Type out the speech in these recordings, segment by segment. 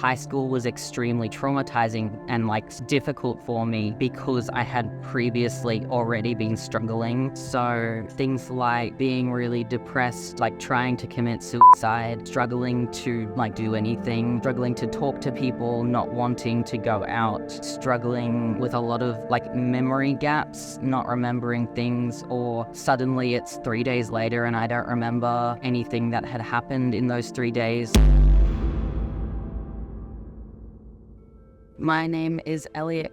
High school was extremely traumatizing and difficult for me because I had previously already been struggling. So things like being really depressed, trying to commit suicide, struggling to do anything, struggling to talk to people, not wanting to go out, struggling with a lot of memory gaps, not remembering things, or suddenly it's 3 days later and I don't remember anything that had happened in those 3 days. My name is Elliot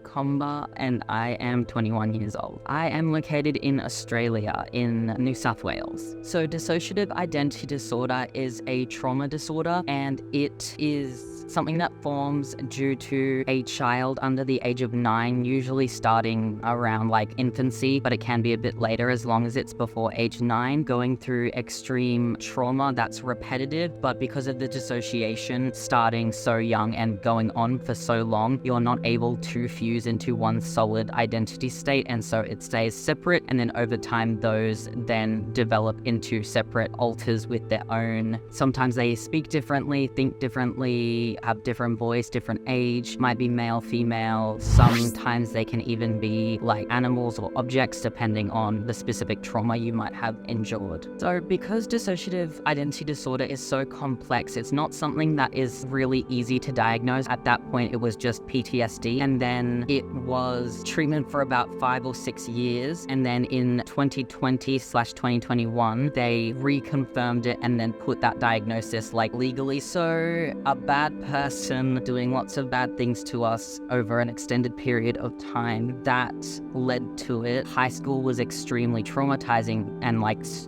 and I am 21 years old. I am located in Australia, in New South Wales. So dissociative identity disorder is a trauma disorder, and it is something that forms due to a child under the age of 9, usually starting around infancy, but it can be a bit later as long as it's before age 9, going through extreme trauma that's repetitive, but because of the dissociation starting so young and going on for so long, you're not able to fuse into one solid identity state, and so it stays separate, and then over time those then develop into separate alters with their own. Sometimes they speak differently, think differently, have different voice, different age, might be male, female. Sometimes they can even be animals or objects depending on the specific trauma you might have endured. So because dissociative identity disorder is so complex, it's not something that is really easy to diagnose. At that point it was just PTSD, and then it was treatment for about 5 or 6 years, and then in 2020/2021 they reconfirmed it and then put that diagnosis legally. So a bad person doing lots of bad things to us over an extended period of time, that led to it. High school was extremely traumatizing and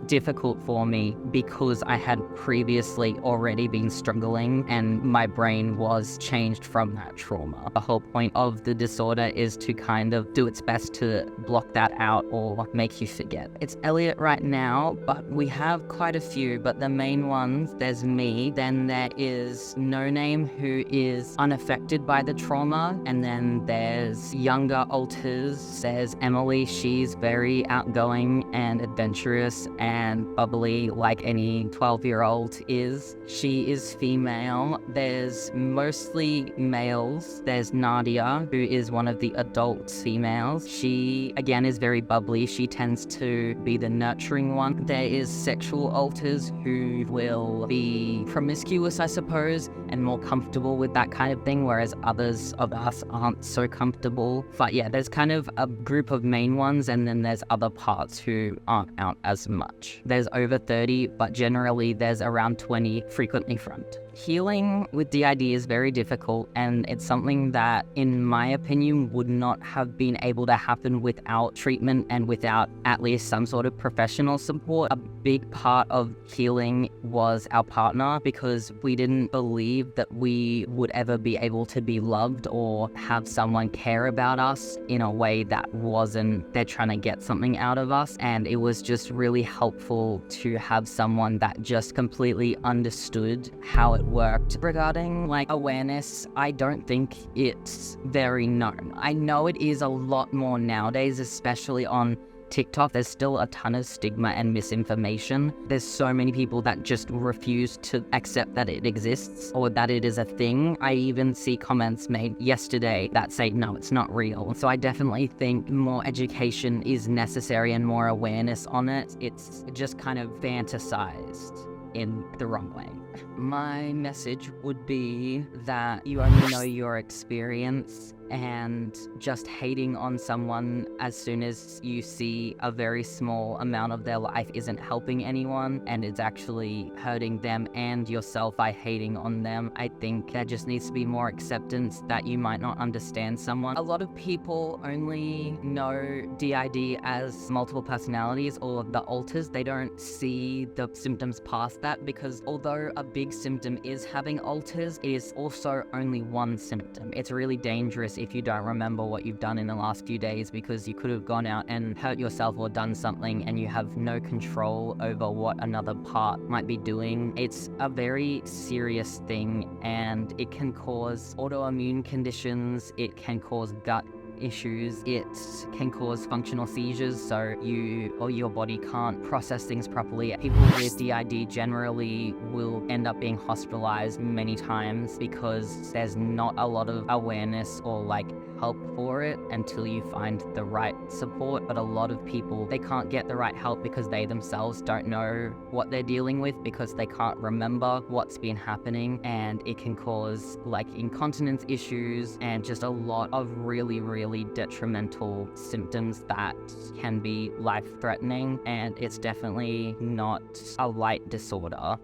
difficult for me because I had previously already been struggling and my brain was changed from that trauma. The whole point of the disorder is to kind of do its best to block that out or make you forget. It's Elliot right now, but we have quite a few, but the main ones, there's me, then there is No Name, who is unaffected by the trauma, and then there's younger alters, there's Emily, she's very outgoing and adventurous and bubbly like any 12-year-old is. She is female. There's mostly males. There's Nadia, who is one of the adult females. She, again, is very bubbly. She tends to be the nurturing one. There is sexual alters who will be promiscuous, I suppose, and more comfortable with that kind of thing, whereas others of us aren't so comfortable. But yeah, there's kind of a group of main ones, and then there's other parts who aren't out as much. There's over 30, but generally there's around 20 frequently front. Healing with DID is very difficult, and it's something that, in my opinion, would not have been able to happen without treatment and without at least some sort of professional support. A big part of healing was our partner, because we didn't believe that we would ever be able to be loved or have someone care about us in a way that wasn't they're trying to get something out of us. And it was just really helpful to have someone that just completely understood how it worked. Regarding awareness, I don't think it's very known. I know it is a lot more nowadays, especially on TikTok. There's still a ton of stigma and misinformation. There's so many people that just refuse to accept that it exists or that it is a thing. I even see comments made yesterday that say, no, it's not real. So I definitely think more education is necessary and more awareness on it. It's just kind of fantasized in the wrong way. My message would be that you only know your experience, and just hating on someone as soon as you see a very small amount of their life isn't helping anyone, and it's actually hurting them and yourself by hating on them. I think there just needs to be more acceptance that you might not understand someone. A lot of people only know DID as multiple personalities or the alters. They don't see the symptoms past that, because although a big symptom is having alters, it is also only one symptom. It's really dangerous if you don't remember what you've done in the last few days, because you could have gone out and hurt yourself or done something and you have no control over what another part might be doing. It's a very serious thing, and it can cause autoimmune conditions, it can cause gut issues, it can cause functional seizures, so you or your body can't process things properly. People with DID generally will end up being hospitalized many times because there's not a lot of awareness or help for it until you find the right support. But a lot of people, they can't get the right help because they themselves don't know what they're dealing with, because they can't remember what's been happening, and it can cause incontinence issues and just a lot of really, really detrimental symptoms that can be life-threatening, and it's definitely not a light disorder.